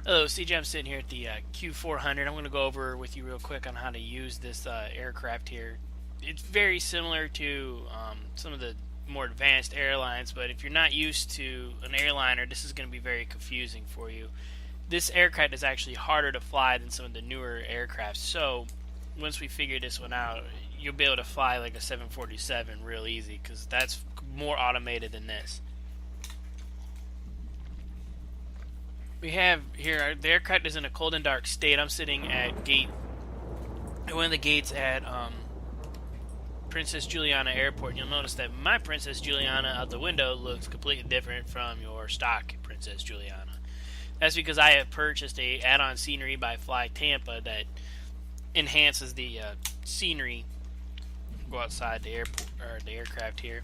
Hello, CJ. I'm sitting here at the Q400. I'm going to go over with you real quick on how to use this aircraft here. It's very similar to some of the more advanced airlines, but if you're not used to an airliner, this is going to be very confusing for you. This aircraft is actually harder to fly than some of the newer aircraft, so once we figure this one out, you'll be able to fly like a 747 real easy because that's more automated than this. We have here, the aircraft is in a cold and dark state. I'm sitting at one of the gates at Princess Juliana Airport. You'll notice that my Princess Juliana out the window looks completely different from your stock Princess Juliana. That's because I have purchased a add-on scenery by Fly Tampa that enhances the scenery. Go outside the airport or the aircraft here.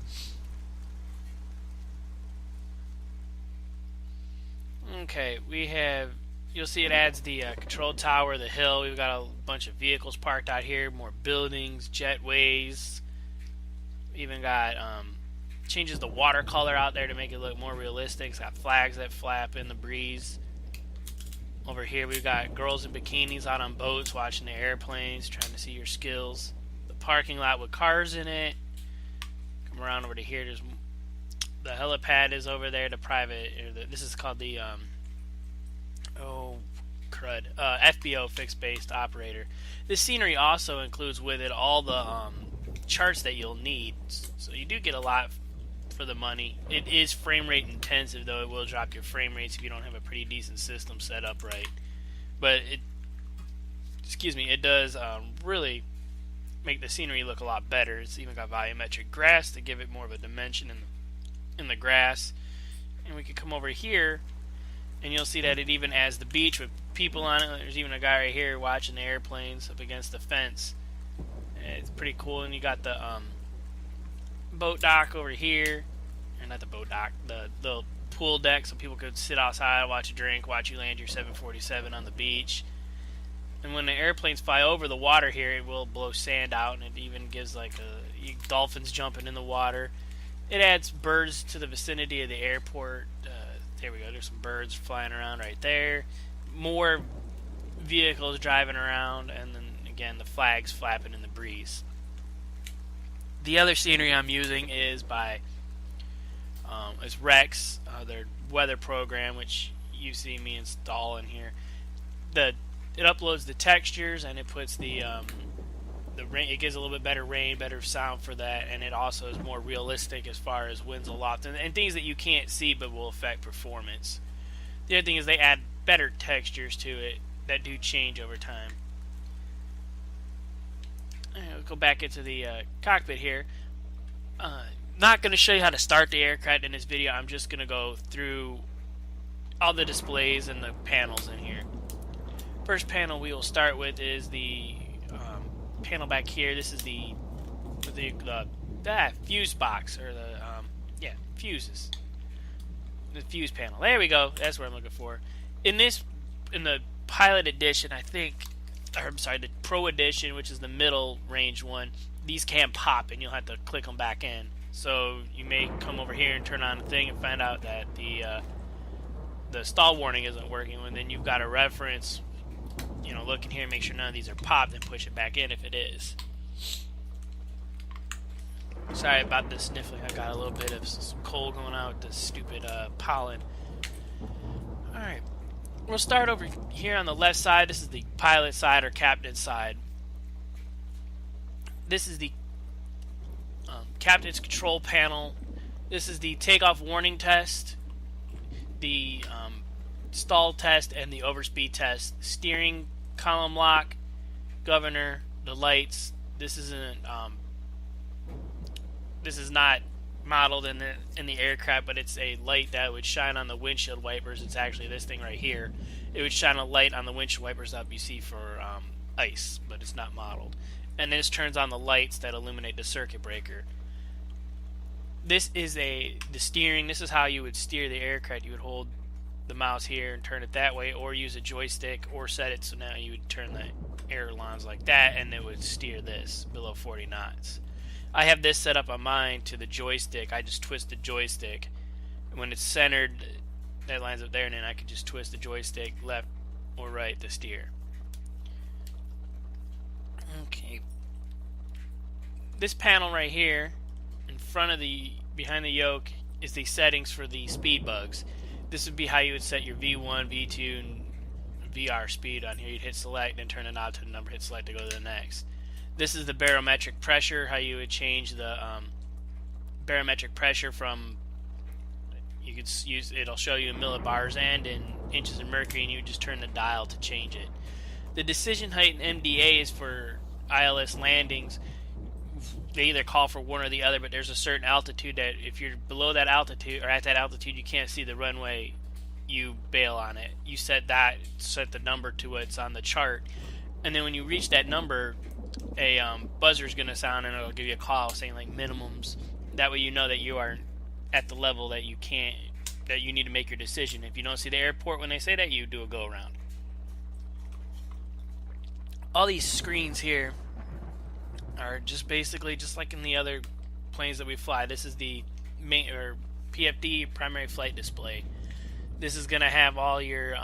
Okay, you'll see it adds the control tower, the hill. We've got a bunch of vehicles parked out here, more buildings, jetways. Even got, changes the watercolor out there to make it look more realistic. It's got flags that flap in the breeze. Over here we've got girls in bikinis out on boats watching the airplanes, trying to see your skills. The parking lot with cars in it. Come around over to here, there's the helipad is over there, the private, this is called the, FBO, fixed-based operator. This scenery also includes with it all the charts that you'll need, so you do get a lot for the money. It is frame rate intensive, though it will drop your frame rates if you don't have a pretty decent system set up right. But it does really make the scenery look a lot better. It's even got volumetric grass to give it more of a dimension in the grass. And we can come over here and you'll see that it even adds the beach with people on it. There's even a guy right here watching the airplanes up against the fence. It's pretty cool. And you got the boat dock over here, or not the boat dock, the pool deck, so people could sit outside, watch a drink, watch you land your 747 on the beach. And when the airplanes fly over the water here, it will blow sand out, and it even gives like dolphins jumping in the water. It adds birds to the vicinity of the airport. There we go. There's some birds flying around right there. More vehicles driving around, and then again the flags flapping in the breeze. The other scenery I'm using is Rex, their weather program, which you see me install in here. It uploads the textures and it puts the rain. It gives a little bit better rain, better sound for that, and it also is more realistic as far as winds aloft and things that you can't see but will affect performance. The other thing is they add better textures to it that do change over time. We'll go back into the cockpit here. Not going to show you how to start the aircraft in this video. I'm just going to go through all the displays and the panels in here. First panel we will start with is the panel back here. This is the fuse box, or fuses. The fuse panel. There we go. That's what I'm looking for. In the Pilot Edition, the Pro Edition, which is the middle range one, these can pop and you'll have to click them back in. So you may come over here and turn on the thing and find out that the stall warning isn't working, and then you've got a reference. Look in here and make sure none of these are popped and push it back in if it is. Sorry about the sniffling. I got a little bit of some cold going on with this stupid pollen. Alright. We'll start over here on the left side. This is the pilot side or captain side. This is the captain's control panel. This is the takeoff warning test, the stall test, and the overspeed test. Steering column lock, governor, the lights. This is not modeled in the aircraft, but it's a light that would shine on the windshield wipers. It's actually this thing right here. It would shine a light on the windshield wipers that you see for ice, but it's not modeled. And this turns on the lights that illuminate the circuit breaker. This is the steering. This is how you would steer the aircraft. You would hold the mouse here and turn it that way, or use a joystick, or set it so now you would turn the ailerons like that, and it would steer this below 40 knots. I have this set up on mine to the joystick. I just twist the joystick. When it's centered, that lines up there, and then I can just twist the joystick left or right to steer. Okay. This panel right here, in front of behind the yoke, is the settings for the speed bugs. This would be how you would set your V1, V2, and VR speed on here. You'd hit select, then turn the knob to the number, hit select to go to the next. This is the barometric pressure, how you would change the barometric pressure from, you could use, it'll show you in millibars and in inches of mercury, and you would just turn the dial to change it. The decision height in MDA is for ILS landings. They either call for one or the other, but there's a certain altitude that if you're below that altitude or at that altitude you can't see the runway, you bail on it. You set the number to what's on the chart, and then when you reach that number, a buzzer's going to sound and it'll give you a call saying like minimums. That way you know that you are at the level that you need to make your decision. If you don't see the airport when they say that, you do a go around. All these screens here are just basically just like in the other planes that we fly. This is the main or PFD, primary flight display. This is going to have all your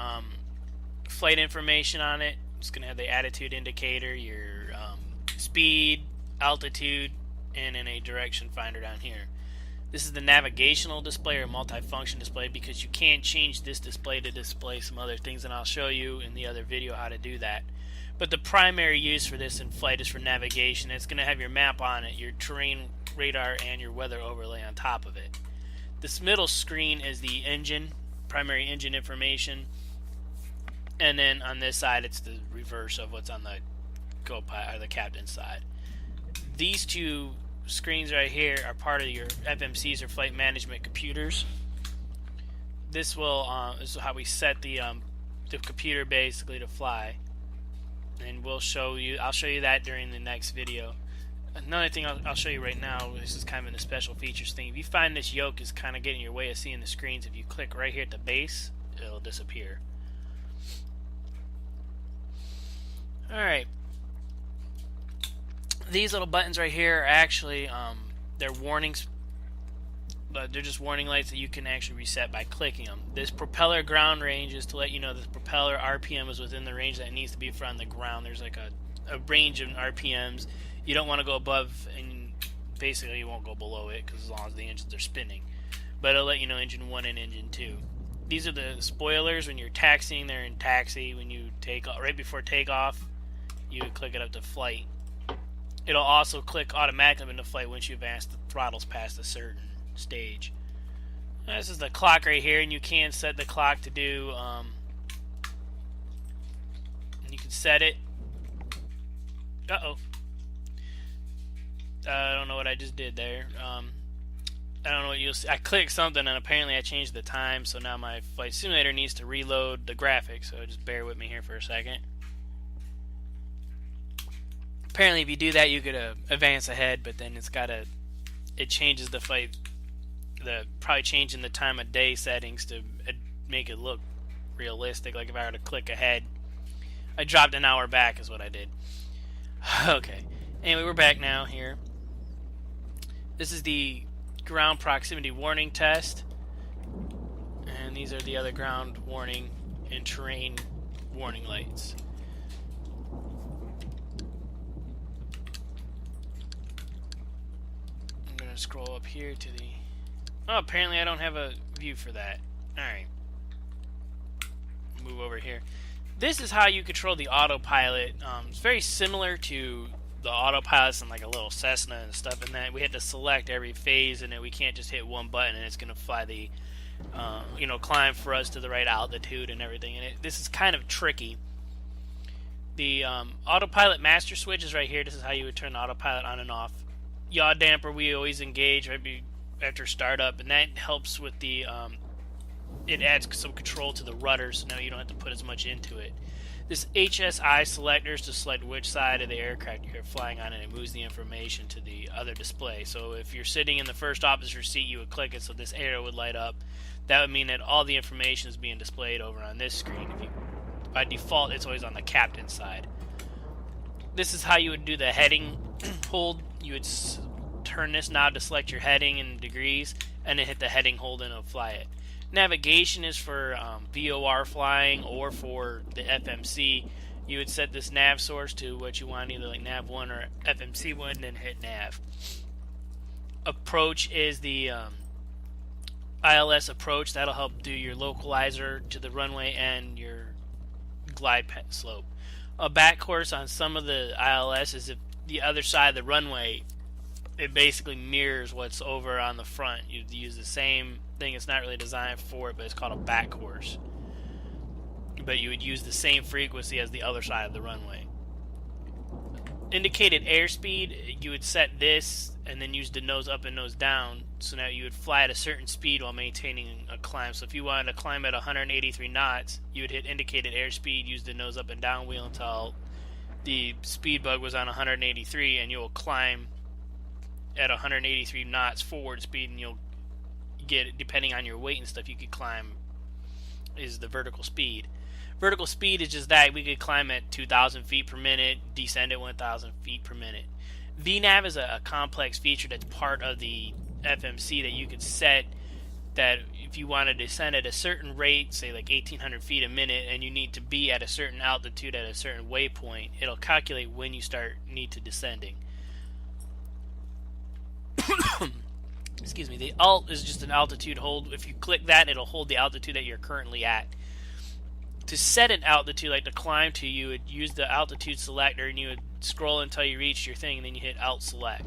flight information on it. It's going to have the attitude indicator, your speed, altitude, and then a direction finder down here. This is the navigational display or multifunction display, because you can change this display to display some other things, and I'll show you in the other video how to do that. But the primary use for this in flight is for navigation. It's going to have your map on it, your terrain radar, and your weather overlay on top of it. This middle screen is the engine, primary engine information. And then on this side, it's the reverse of what's on the co-pilot or the captain's side. These two screens right here are part of your FMCs or flight management computers. This is how we set the computer basically to fly. And I'll show you that during the next video. Another thing I'll show you right now, this is kind of in the special features thing. If you find this yoke is kind of getting in your way of seeing the screens, if you click right here at the base, it'll disappear. Alright. These little buttons right here are actually, they're warnings. They're just warning lights that you can actually reset by clicking them. This propeller ground range is to let you know the propeller RPM is within the range that it needs to be for on the ground. There's like a range of RPMs. You don't want to go above, and basically you won't go below it, because as long as the engines are spinning. But it'll let you know engine 1 and engine 2. These are the spoilers when you're taxiing. They're in taxi. When you take off, right before takeoff, you click it up to flight. It'll also click automatically into flight once you've advanced the throttles past a certain stage. This is the clock right here, and you can set the clock to do you can set it. I don't know what I just did there. I don't know what you'll see. I clicked something and apparently I changed the time, so now my flight simulator needs to reload the graphics, so just bear with me here for a second. Apparently if you do that you could advance ahead, but then it changes the flight, probably changing the time of day settings to make it look realistic. Like if I were to click ahead, I dropped an hour back is what I did. Okay, anyway, we're back now here. This is the ground proximity warning test, and these are the other ground warning and terrain warning lights. I'm going to scroll up here to the... Oh, apparently I don't have a view for that. Alright. Move over here. This is how you control the autopilot. It's very similar to the autopilots and like a little Cessna and stuff in that we had to select every phase, and then we can't just hit one button and it's going to fly the climb for us to the right altitude and everything. And this is kind of tricky. The autopilot master switch is right here. This is how you would turn the autopilot on and off. Yaw damper we always engage right after startup, and that helps with the it adds some control to the rudder, so now you don't have to put as much into it. This HSI selector is to select which side of the aircraft you're flying on, and it moves the information to the other display. So if you're sitting in the first officer seat, you would click it so this arrow would light up. That would mean that all the information is being displayed over on this screen. By default, it's always on the captain's side. This is how you would do the heading hold. You would turn this knob to select your heading in degrees, and then hit the heading hold and it'll fly it. Navigation is for VOR flying or for the FMC. You would set this nav source to what you want, either like nav 1 or FMC 1, and then hit nav. Approach is the ILS approach. That'll help do your localizer to the runway and your glide slope. A back course on some of the ILS is if the other side of the runway, it basically mirrors what's over on the front. You use the same thing. It's not really designed for it, but it's called a back course. But you would use the same frequency as the other side of the runway. Indicated airspeed, you would set this and then use the nose up and nose down. So now you would fly at a certain speed while maintaining a climb. So if you wanted to climb at 183 knots, you would hit indicated airspeed, use the nose up and down wheel until the speed bug was on 183, and you'll climb at 183 knots forward speed, and you'll get, depending on your weight and stuff, you could climb is the vertical speed. Vertical speed is just that. We could climb at 2,000 feet per minute, descend at 1,000 feet per minute. VNAV is a complex feature that's part of the FMC that you could set, that if you want to descend at a certain rate, say like 1,800 feet a minute, and you need to be at a certain altitude at a certain waypoint, it'll calculate when you need to descending. Excuse me. The alt is just an altitude hold. If you click that, it'll hold the altitude that you're currently at. To set an altitude, like to climb to, you would use the altitude selector, and you would scroll until you reach your thing, and then you hit alt select.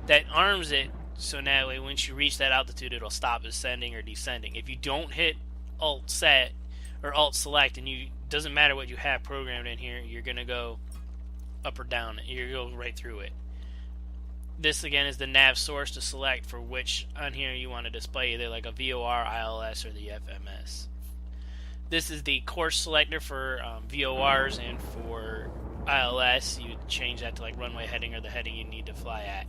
That arms it, so now once you reach that altitude, it'll stop ascending or descending. If you don't hit alt set or alt select, and doesn't matter what you have programmed in here, you're gonna go up or down. You're gonna go right through it. This again is the nav source to select for which on here you want to display, either like a VOR, ILS, or the FMS. This is the course selector for VORs, and for ILS you change that to like runway heading or the heading you need to fly at.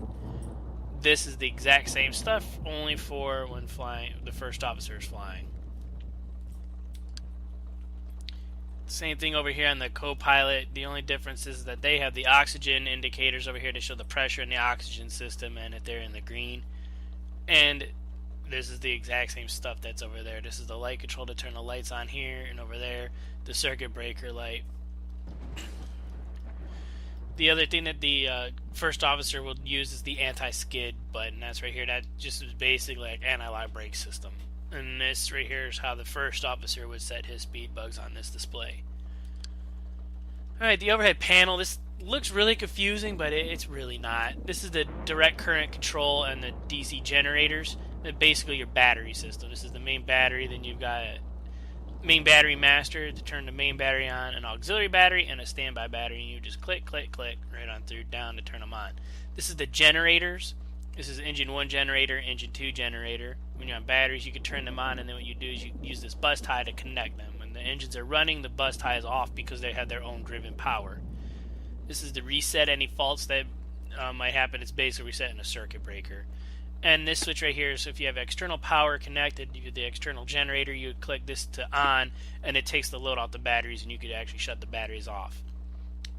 This is the exact same stuff, only for when flying, the first officer is flying. Same thing over here on the co-pilot. The only difference is that they have the oxygen indicators over here to show the pressure in the oxygen system, and if they're in the green. And this is the exact same stuff that's over there. This is the light control to turn the lights on here, and over there the circuit breaker light. The other thing that the first officer will use is the anti-skid button. That's right here. That just is basically like anti-lock brake system. And this right here is how the first officer would set his speed bugs on this display. Alright, the overhead panel. This looks really confusing, but it's really not. This is the direct current control and the DC generators. Basically your battery system. This is the main battery. Then you've got a main battery master to turn the main battery on, an auxiliary battery, and a standby battery. And you just click, click, click right on through down to turn them on. This is the generators. This is engine 1 generator, engine 2 generator. When you're on batteries, you can turn them on, and then what you do is you use this bus tie to connect them. When the engines are running, the bus tie is off because they have their own driven power. This is to reset any faults that might happen. It's basically resetting a circuit breaker. And this switch right here is if you have external power connected, you get the external generator, you would click this to on, and it takes the load off the batteries, and you could actually shut the batteries off.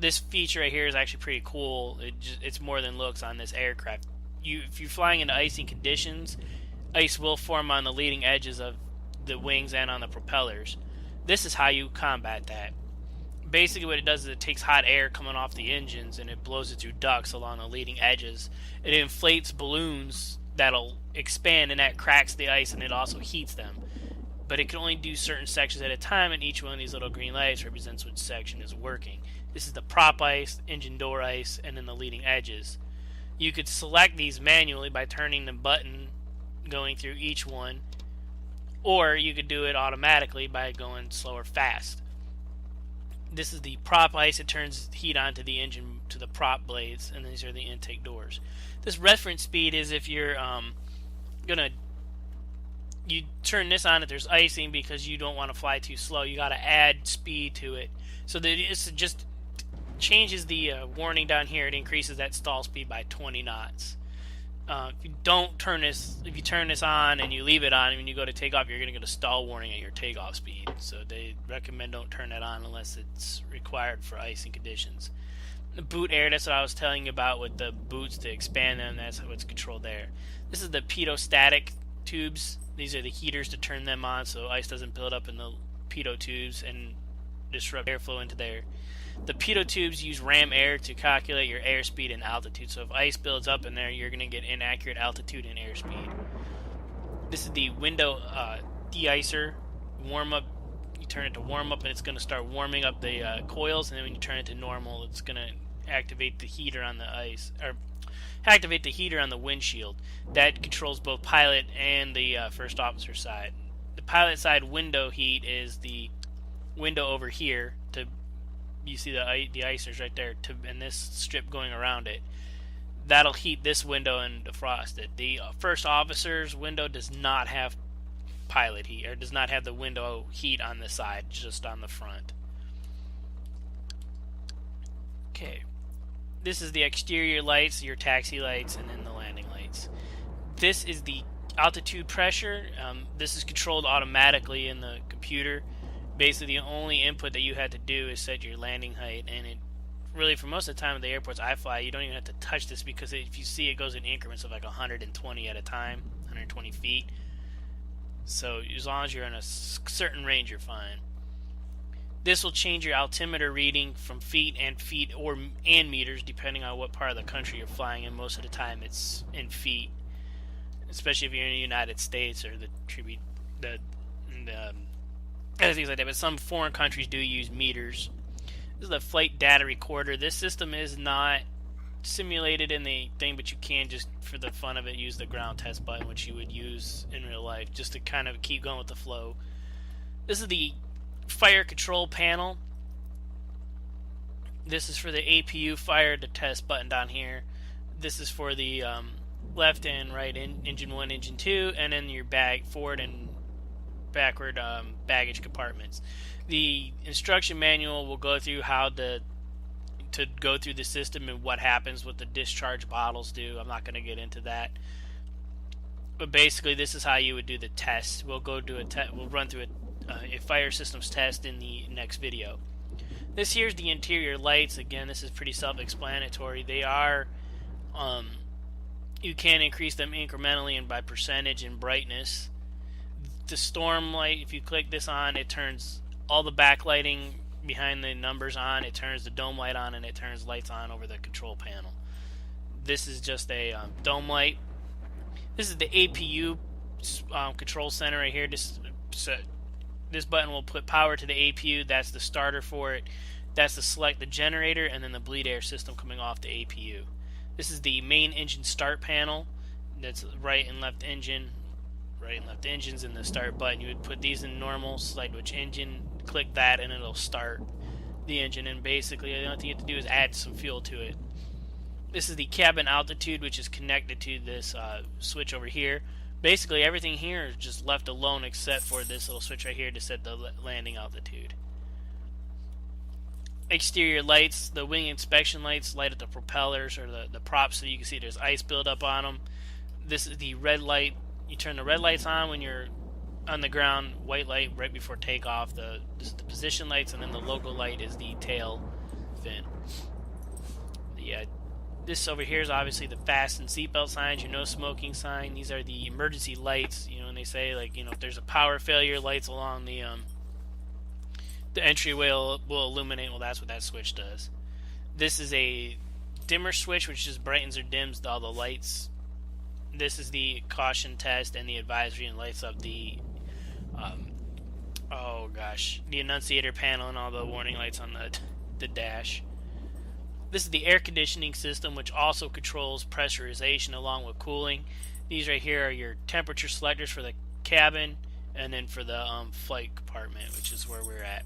This feature right here is actually pretty cool. It's more than looks on this aircraft. If you're flying into icing conditions, ice will form on the leading edges of the wings and on the propellers. This is how you combat that. Basically what it does is it takes hot air coming off the engines and it blows it through ducts along the leading edges. It inflates balloons that'll expand, and that cracks the ice, and it also heats them. But it can only do certain sections at a time, and each one of these little green lights represents which section is working. This is the prop ice, engine door ice, and then the leading edges. You could select these manually by turning the button going through each one, or you could do it automatically by going slow or fast. This is the prop ice. It turns heat onto the engine to the prop blades, and these are the intake doors. This reference speed is if you're you turn this on if there's icing because you don't want to fly too slow. You got to add speed to it, so that it just changes the warning down here. It increases that stall speed by 20 knots. If you turn this on and you leave it on, and when you go to take off, you're going to get a stall warning at your takeoff speed. So they recommend don't turn that on unless it's required for icing conditions. The boot air, that's what I was telling you about with the boots to expand them. That's how it's controlled there. This is the pedostatic tubes. These are the heaters to turn them on so ice doesn't build up in the pitot tubes and disrupt airflow into there. The pitot tubes use ram air to calculate your airspeed and altitude. So if ice builds up in there, you're going to get inaccurate altitude and airspeed. This is the window de-icer warm up. You turn it to warm up and it's going to start warming up the coils, and then when you turn it to normal, it's going to activate the heater on the ice, or activate the heater on the windshield. That controls both pilot and the first officer side. The pilot side window heat is the window over here. You see the icers right there, and this strip going around it. That'll heat this window and defrost it. The first officer's window does not have pilot heat, or does not have the window heat on the side, just on the front. Okay, this is the exterior lights, your taxi lights, and then the landing lights. This is the altitude pressure. This is controlled automatically in the computer. Basically, the only input that you had to do is set your landing height, and it really, for most of the time at the airports I fly, you don't even have to touch this, because if you see, it goes in increments of like 120 at a time, 120 feet. So as long as you're in a certain range, you're fine. This will change your altimeter reading from feet and meters, depending on what part of the country you're flying in. Most of the time, it's in feet, especially if you're in the United States or the other things like that. But some foreign countries do use meters. This is the flight data recorder. This system is not simulated in the thing, but you can, just for the fun of it, use the ground test button, which you would use in real life, just to kind of keep going with the flow. This is the fire control panel. This is for the APU fire to test button down here. This is for the left and right engine 1, engine 2, and then your forward and backward baggage compartments. The instruction manual will go through how to go through the system and what happens, what the discharge bottles do. I'm not going to get into that, but basically this is how you would do the test. We'll go do we'll run through a fire systems test in the next video. This here's the interior lights. Again, this is pretty self-explanatory. They are you can increase them incrementally and by percentage and brightness. The storm light, if you click this on, it turns all the backlighting behind the numbers on, it turns the dome light on, and it turns lights on over the control panel. This is just a dome light. This is the APU control center right here. This button will put power to the APU. That's the starter for it. That's to select the generator and then the bleed air system coming off the APU. This is the main engine start panel. That's right and left engine. Right and left engines in the start button. You would put these in normal, select which engine, click that, and it'll start the engine. And basically, the only thing you have to do is add some fuel to it. This is the cabin altitude, which is connected to this switch over here. Basically, everything here is just left alone except for this little switch right here to set the landing altitude. Exterior lights, the wing inspection lights light up the propellers or the props so you can see there's ice buildup on them. This is the red light. You turn the red lights on when you're on the ground, white light right before takeoff. This is the position lights, and then the logo light is the tail fin. This over here is obviously the fasten seatbelt signs, your no smoking sign. These are the emergency lights. You know, when they say, like, you know, if there's a power failure, lights along the entryway will illuminate. Well, that's what that switch does. This is a dimmer switch, which just brightens or dims all the lights. This is the caution test and the advisory, and lights up the the annunciator panel and all the warning lights on the dash. This is the air conditioning system, which also controls pressurization along with cooling. These right here are your temperature selectors for the cabin, and then for the flight compartment, which is where we're at.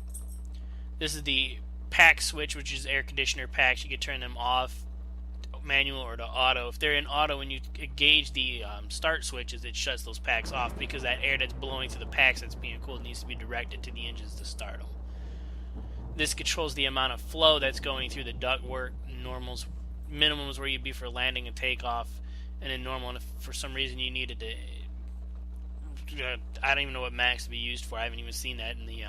This is the pack switch, which is air conditioner packs. You can turn them off, manual or to auto. If they're in auto, when you gauge the start switches, it shuts those packs off, because that air that's blowing through the packs that's being cooled needs to be directed to the engines to start them. This controls the amount of flow that's going through the ductwork. Normals, minimums where you'd be for landing and takeoff, and then normal. And if for some reason you needed to, I don't even know what max to be used for. I haven't even seen that in the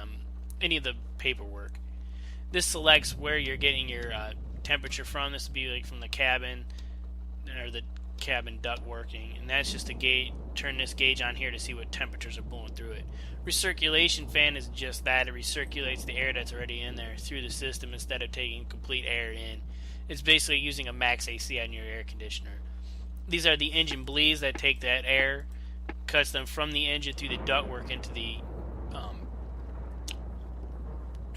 any of the paperwork. This selects where you're getting your temperature from. This would be like from the cabin or the cabin duct working, and that's just a gauge. Turn this gauge on here to see what temperatures are blowing through it. Recirculation fan is just that. It recirculates the air that's already in there through the system instead of taking complete air in. It's basically using a max AC on your air conditioner. These are the engine bleeds that take that air, cuts them from the engine through the ductwork into the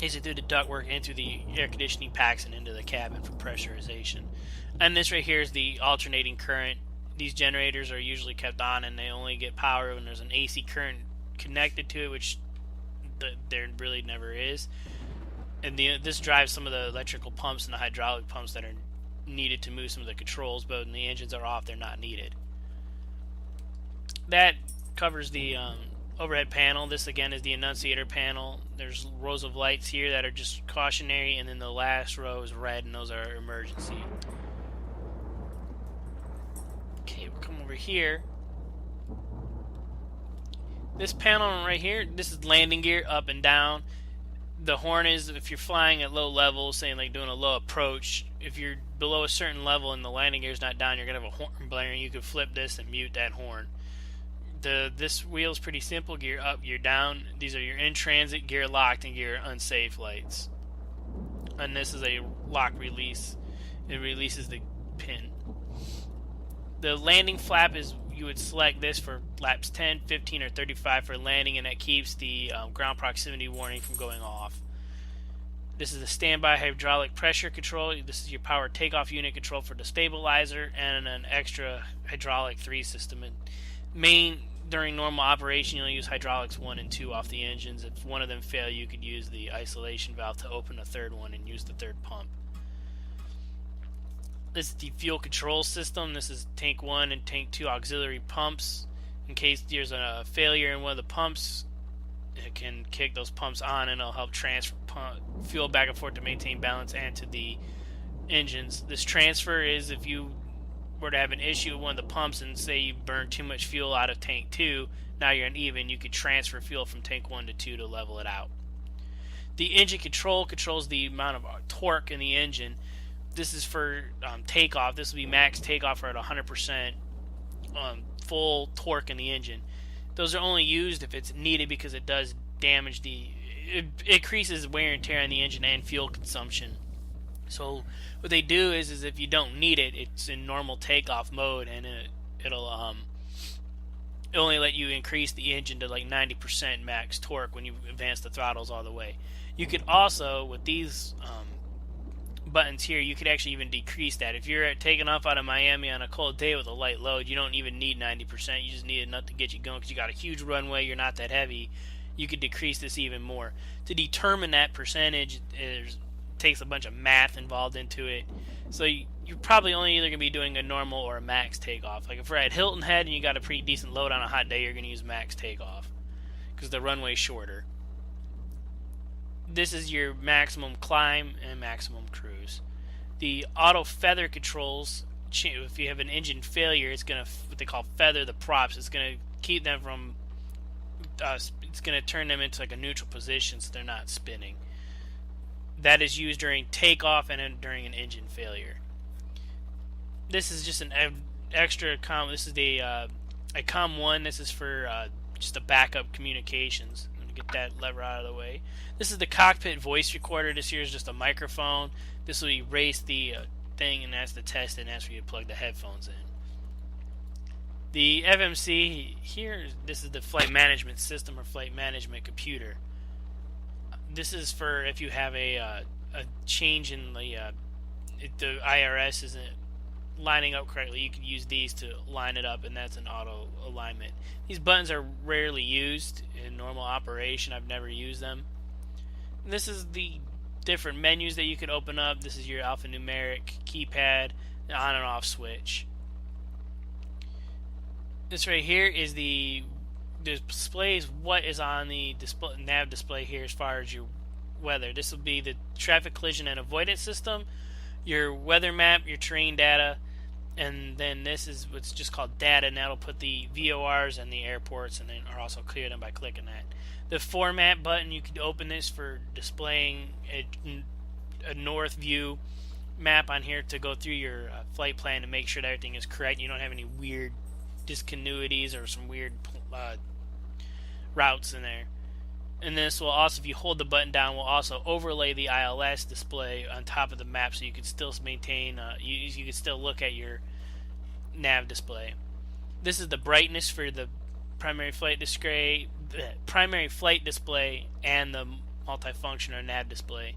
through the ductwork into the air conditioning packs and into the cabin for pressurization. And this right here is the alternating current. These generators are usually kept on, and they only get power when there's an AC current connected to it, which there really never is. And this drives some of the electrical pumps and the hydraulic pumps that are needed to move some of the controls, but when the engines are off, they're not needed. That covers the overhead panel. This again is the annunciator panel. There's rows of lights here that are just cautionary, and then the last row is red, and those are emergency. Okay, we'll come over here. This panel right here, this is landing gear, up and down. The horn is if you're flying at low levels, saying like doing a low approach. If you're below a certain level and the landing gear is not down, you're going to have a horn blaring. You could flip this and mute that horn. This wheel is pretty simple. Gear up, gear down. These are your in transit, gear locked, and gear unsafe lights. And this is a lock release. It releases the pin. The landing flap is, you would select this for flaps 10, 15, or 35 for landing, and that keeps the ground proximity warning from going off. This is the standby hydraulic pressure control. This is your power takeoff unit control for the stabilizer, and an extra hydraulic 3 system. And during normal operation, you'll use hydraulics 1 and 2 off the engines. If one of them fail, you could use the isolation valve to open a third one and use the third pump. This is the fuel control system. This is tank 1 and tank 2 auxiliary pumps. In case there's a failure in one of the pumps, it can kick those pumps on, and it'll help transfer fuel back and forth to maintain balance and to the engines. This transfer is if you were to have an issue with one of the pumps and say you burn too much fuel out of tank 2, now you're uneven, you could transfer fuel from tank 1 to 2 to level it out. The engine control controls the amount of torque in the engine. This is for takeoff. This will be max takeoff or at 100% full torque in the engine. Those are only used if it's needed because it does damage it increases wear and tear on the engine and fuel consumption. So what they do is if you don't need it, it's in normal takeoff mode, and it'll only let you increase the engine to like 90% max torque when you advance the throttles all the way. You could also, with these buttons here, you could actually even decrease that. If you're taking off out of Miami on a cold day with a light load, you don't even need 90%. You just need enough to get you going because you got a huge runway, you're not that heavy. You could decrease this even more. To determine that percentage, it takes a bunch of math involved into it. So you're probably only either going to be doing a normal or a max takeoff. Like if we're at Hilton Head and you got a pretty decent load on a hot day, you're going to use max takeoff because the runway's shorter. This is your maximum climb and maximum cruise. The auto feather controls, if you have an engine failure, it's going to, what they call feather the props. It's going to keep them from, it's going to turn them into like a neutral position so they're not spinning. That is used during takeoff and during an engine failure. This is just an extra comm. This is the ICOM 1. This is for just the backup communications. I'm going to get that lever out of the way. This is the cockpit voice recorder. This here is just a microphone. This will erase the thing, and that's the test, and that's where you plug the headphones in. The FMC here, this is the flight management system or flight management computer. This is for if you have a change in the IRS isn't lining up correctly. You can use these to line it up, and that's an auto alignment. These buttons are rarely used in normal operation. I've never used them. And this is the different menus that you could open up. This is your alphanumeric keypad, the on and off switch. This right here is the displays what is on the display, nav display here as far as your weather. This will be the traffic collision and avoidance system, your weather map, your terrain data, and then this is what's just called data, and that'll put the VORs and the airports, and then are also clear them by clicking that. The format button, you could open this for displaying a north view, map on here to go through your flight plan to make sure that everything is correct. You don't have any weird discontinuities or some weird routes in there. And this will also, if you hold the button down, will also overlay the ILS display on top of the map, so you can still maintain, you can still look at your nav display. This is the brightness for the primary flight display, and the multifunction or nav display.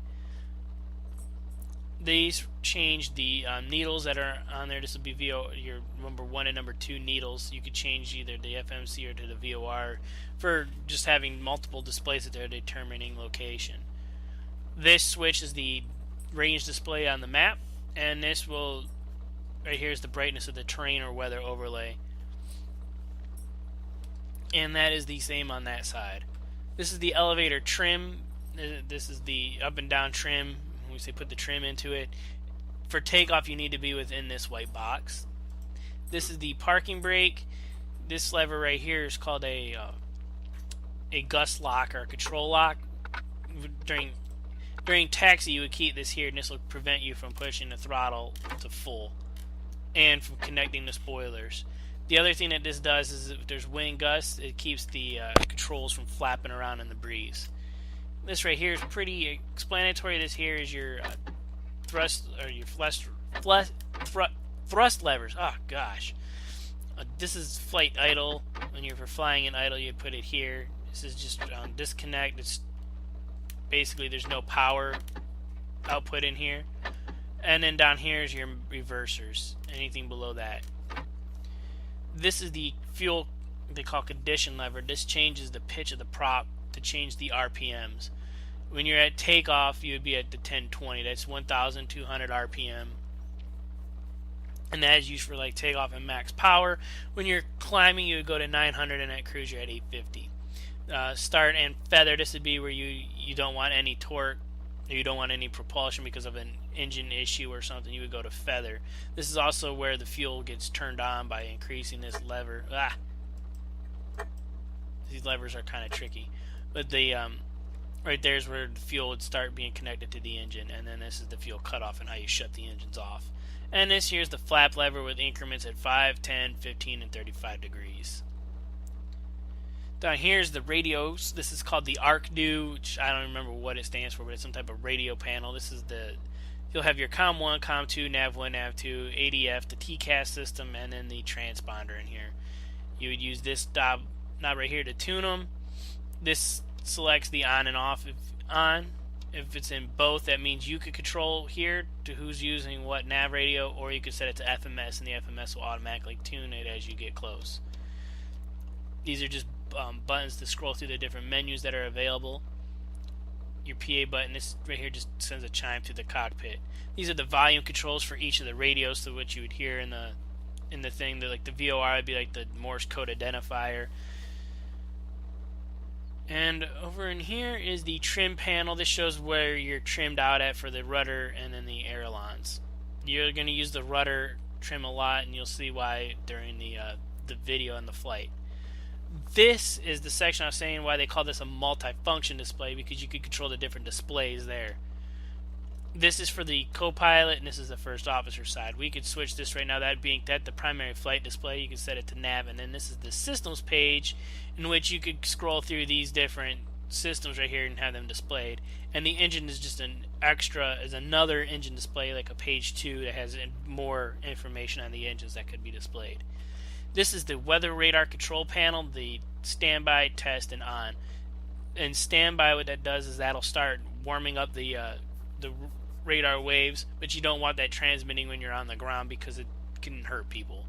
These change the needles that are on there. This will be your number 1 and number 2 needles. You could change either the FMC or to the VOR for just having multiple displays that they're determining location. This switch is the range display on the map, and this will, right here is the brightness of the terrain or weather overlay. And that is the same on that side. This is the elevator trim. This is the up and down trim. We say put the trim into it. For takeoff, you need to be within this white box. This is the parking brake. This lever right here is called a gust lock or a control lock. During taxi, you would keep this here, and this will prevent you from pushing the throttle to full and from connecting the spoilers. The other thing that this does is if there's wind gusts, it keeps the controls from flapping around in the breeze. This right here is pretty explanatory. This here is your thrust or your thrust levers. Oh gosh, this is flight idle. When you're for flying in idle, you put it here. This is just disconnect. It's basically there's no power output in here. And then down here is your reversers. Anything below that. This is the fuel they call condition lever. This changes the pitch of the prop to change the RPMs. When you're at takeoff, you would be at the 1020. That's 1,200 RPM. And that is used for like takeoff and max power. When you're climbing, you would go to 900, and at cruise, you're at 850. Start and feather. This would be where you don't want any torque, or you don't want any propulsion because of an engine issue or something. You would go to feather. This is also where the fuel gets turned on by increasing this lever. These levers are kind of tricky, but the right there is where the fuel would start being connected to the engine, and then this is the fuel cutoff and how you shut the engines off. And this here's the flap lever with increments at 5, 10, 15, and 35 degrees. Down here's the radios. This is called the ARC-DO, which I don't remember what it stands for, but it's some type of radio panel. This is you'll have your COM1, COM2, NAV1, NAV2, ADF, the TCAS system, and then the transponder in here. You would use this knob right here to tune them. This selects the on and off. If it's in both, that means you could control here to who's using what nav radio, or you could set it to FMS, and the FMS will automatically tune it as you get close. These are just buttons to scroll through the different menus that are available. Your PA button, this right here just sends a chime to the cockpit. These are the volume controls for each of the radios, to which you would hear in the thing. Like the VOR would be like the Morse code identifier. And over in here is the trim panel. This shows where you're trimmed out at for the rudder and then the ailerons. You're going to use the rudder trim a lot, and you'll see why during the video and the flight. This is the section I was saying why they call this a multifunction display, because you could control the different displays there. This is for the co-pilot, and this is the first officer side. We could switch this right now. That being the primary flight display, you can set it to nav, and then this is the systems page, in which you could scroll through these different systems right here and have them displayed. And the engine is just an extra, is another engine display, like a page 2 that has more information on the engines that could be displayed. This is the weather radar control panel, the standby, test, and on. And standby, what that does is that'll start warming up the radar waves, but you don't want that transmitting when you're on the ground because it can hurt people.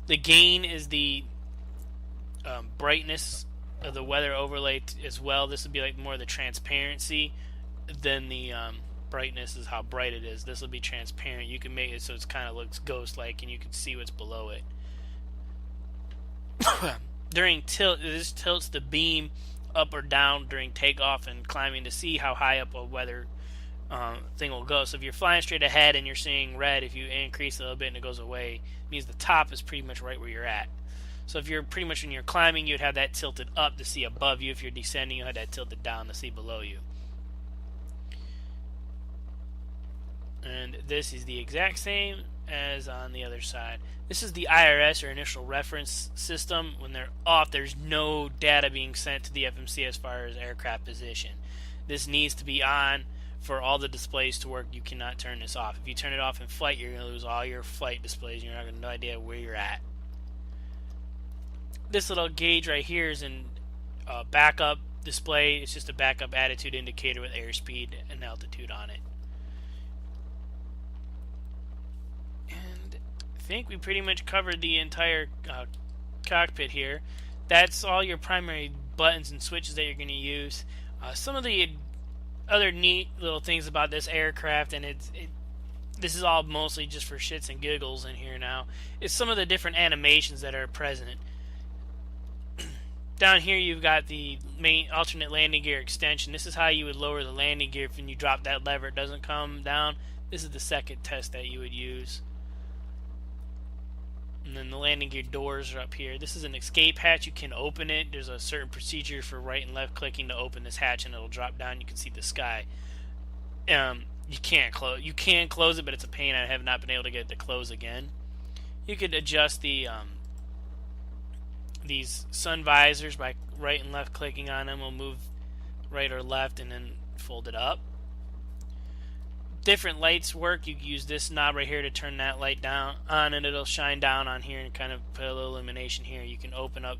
The gain is the brightness of the weather overlay as well. This would be like more the transparency than the brightness is how bright it is. This will be transparent. You can make it so it kind of looks ghost-like, and you can see what's below it. During tilt, this tilts the beam up or down during takeoff and climbing to see how high up a weather thing will go. So if you're flying straight ahead and you're seeing red, if you increase a little bit and it goes away, it means the top is pretty much right where you're at. So if you're pretty much when you're climbing, you'd have that tilted up to see above you. If you're descending, you have that tilted down to see below you. And this is the exact same as on the other side. This is the IRS, or initial reference system. When they're off, there's no data being sent to the FMC as far as aircraft position. This needs to be on for all the displays to work. You cannot turn this off. If you turn it off in flight, you're going to lose all your flight displays. You're not going to have no idea where you're at. This little gauge right here is in backup display. It's just a backup attitude indicator with airspeed and altitude on it. And I think we pretty much covered the entire cockpit here. That's all your primary buttons and switches that you're going to use. Some of the other neat little things about this aircraft, and this is all mostly just for shits and giggles in here now, is some of the different animations that are present. Down here you've got the main alternate landing gear extension. This is how you would lower the landing gear if when you drop that lever it doesn't come down. This is the second test that you would use. And then the landing gear doors are up here. This is an escape hatch. You can open it. There's a certain procedure for right and left clicking to open this hatch, and it'll drop down. You can see the sky. You can't close. You can close it, but it's a pain. I have not been able to get it to close again. You could adjust the these sun visors by right and left clicking on them. We'll move right or left and then fold it up. Different lights work. You can use this knob right here to turn that light down on, and it'll shine down on here and kind of put a little illumination here. You can open up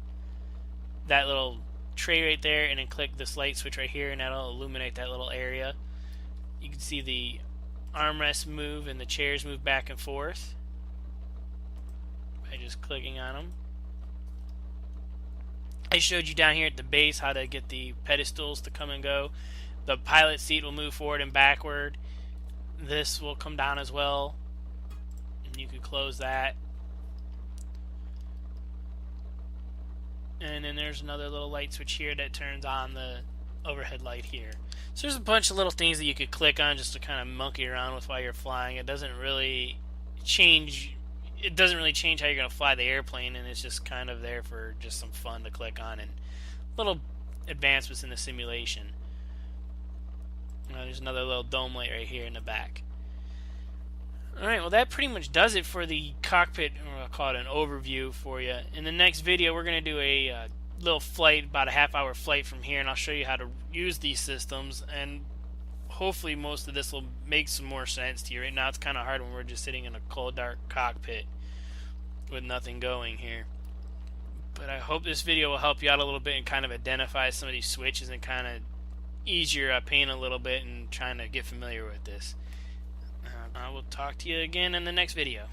that little tray right there and then click this light switch right here, and that'll illuminate that little area. You can see the armrests move and the chairs move back and forth by just clicking on them. I showed you down here at the base how to get the pedestals to come and go. The pilot seat will move forward and backward. This will come down as well, and you could close that. And then there's another little light switch here that turns on the overhead light here. So there's a bunch of little things that you could click on just to kind of monkey around with while you're flying. It doesn't really change how you're going to fly the airplane, and it's just kind of there for just some fun to click on and little advancements in the simulation. There's another little dome light right here in the back. Alright, well that pretty much does it for the cockpit, or I'll call it an overview for you. In the next video we're going to do a little flight, about a half-hour flight from here, and I'll show you how to use these systems, and hopefully most of this will make some more sense to you. Right now it's kind of hard when we're just sitting in a cold dark cockpit with nothing going here. But I hope this video will help you out a little bit and kind of identify some of these switches and kind of ease your pain a little bit and trying to get familiar with this. I will talk to you again in the next video.